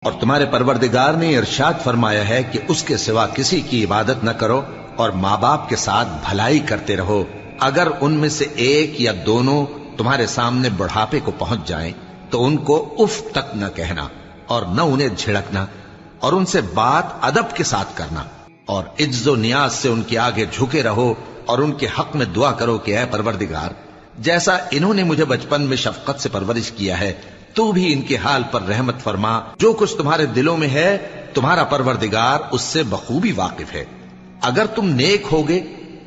اور تمہارے پروردگار نے ارشاد فرمایا ہے کہ اس کے سوا کسی کی عبادت نہ کرو اور ماں باپ کے ساتھ بھلائی کرتے رہو۔ اگر ان میں سے ایک یا دونوں تمہارے سامنے بڑھاپے کو پہنچ جائیں تو ان کو اف تک نہ کہنا اور نہ انہیں جھڑکنا، اور ان سے بات ادب کے ساتھ کرنا، اور عجز و نیاز سے ان کے آگے جھکے رہو اور ان کے حق میں دعا کرو کہ اے پروردگار، جیسا انہوں نے مجھے بچپن میں شفقت سے پرورش کیا ہے تو بھی ان کے حال پر رحمت فرما۔ جو کچھ تمہارے دلوں میں ہے تمہارا پروردگار اس سے بخوبی واقف ہے۔ اگر تم نیک ہوگے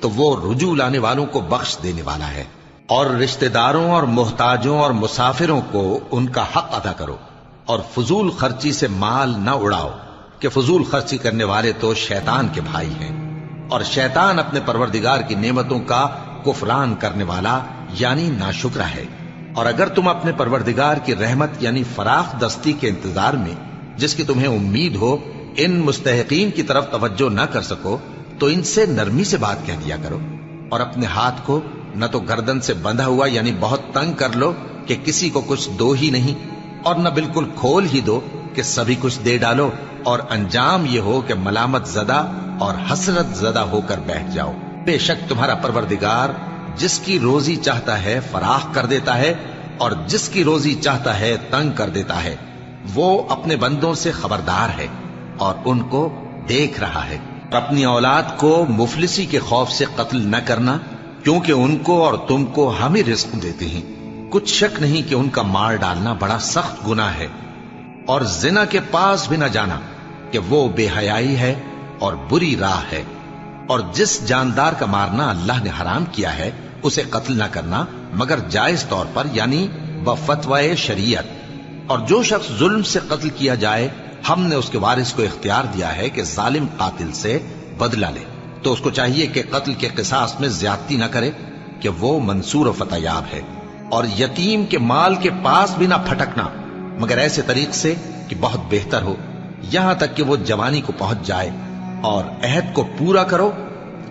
تو وہ رجوع لانے والوں کو بخش دینے والا ہے۔ اور رشتہ داروں اور محتاجوں اور مسافروں کو ان کا حق ادا کرو، اور فضول خرچی سے مال نہ اڑاؤ کہ فضول خرچی کرنے والے تو شیطان کے بھائی ہیں، اور شیطان اپنے پروردگار کی نعمتوں کا کفران کرنے والا یعنی ناشکرا ہے۔ اور اگر تم اپنے پروردگار کی رحمت یعنی فراخ دستی کے انتظار میں جس کی تمہیں امید ہو ان مستحقین کی طرف توجہ نہ کر سکو تو ان سے نرمی سے بات کہہ دیا کرو، اور اپنے ہاتھ کو نہ تو گردن سے بندھا ہوا یعنی بہت تنگ کر لو کہ کسی کو کچھ دو ہی نہیں، اور نہ بالکل کھول ہی دو کہ سبھی کچھ دے ڈالو، اور انجام یہ ہو کہ ملامت زدہ اور حسرت زدہ ہو کر بیٹھ جاؤ۔ بے شک تمہارا پروردگار جس کی روزی چاہتا ہے فراخ کر دیتا ہے اور جس کی روزی چاہتا ہے تنگ کر دیتا ہے۔ وہ اپنے بندوں سے خبردار ہے اور ان کو دیکھ رہا ہے۔ اور اپنی اولاد کو مفلسی کے خوف سے قتل نہ کرنا، کیونکہ ان کو اور تم کو ہم ہی رزق دیتے ہیں۔ کچھ شک نہیں کہ ان کا مار ڈالنا بڑا سخت گناہ ہے، اور زنا کے پاس بھی نہ جانا کہ وہ بے حیائی ہے اور بری راہ ہے۔ اور جس جاندار کا مارنا اللہ نے حرام کیا ہے اسے قتل نہ کرنا مگر جائز طور پر یعنی بفتوائے شریعت۔ اور جو شخص ظلم سے قتل کیا جائے ہم نے اس کے وارث کو اختیار دیا ہے کہ ظالم قاتل سے بدلہ لے، تو اس کو چاہیے کہ قتل کے قصاص میں زیادتی نہ کرے کہ وہ منصور و فتح یاب ہے۔ اور یتیم کے مال کے پاس بھی نہ پھٹکنا مگر ایسے طریق سے کہ بہت بہتر ہو، یہاں تک کہ وہ جوانی کو پہنچ جائے۔ اور عہد کو پورا کرو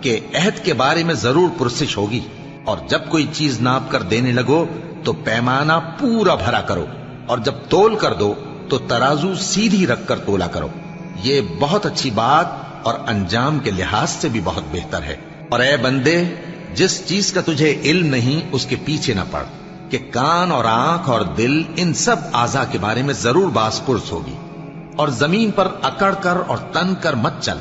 کہ عہد کے بارے میں ضرور پرسش ہوگی، اور جب کوئی چیز ناپ کر دینے لگو تو پیمانہ پورا بھرا کرو، اور جب تول کر دو تو ترازو سیدھی رکھ کر تولا کرو۔ یہ بہت اچھی بات اور انجام کے لحاظ سے بھی بہت بہتر ہے۔ اور اے بندے، جس چیز کا تجھے علم نہیں اس کے پیچھے نہ پڑ کہ کان اور آنکھ اور دل ان سب اعضاء کے بارے میں ضرور باس پرس ہوگی۔ اور زمین پر اکڑ کر اور تن کر مت چل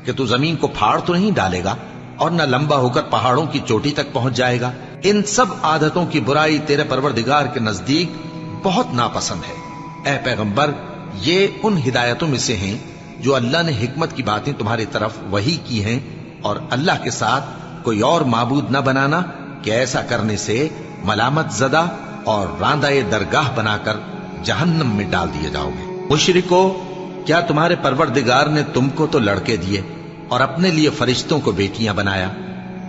کہ تو زمین کو پھاڑ تو نہیں ڈالے گا اور نہ لمبا ہو کر پہاڑوں کی چوٹی تک پہنچ جائے گا۔ ان سب عادتوں کی برائی تیرے پروردگار کے نزدیک بہت ناپسند ہے۔ اے پیغمبر، یہ ان ہدایتوں میں سے ہیں جو اللہ نے حکمت کی باتیں تمہاری طرف وحی کی ہیں، اور اللہ کے ساتھ کوئی اور معبود نہ بنانا کہ ایسا کرنے سے ملامت زدہ اور راندہ درگاہ بنا کر جہنم میں ڈال دیے جاؤ گے۔ مشرکو، کیا تمہارے پروردگار نے تم کو تو لڑکے دیے اور اپنے لیے فرشتوں کو بیٹیاں بنایا؟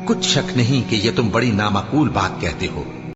کچھ شک نہیں کہ یہ تم بڑی نامعقول بات کہتے ہو۔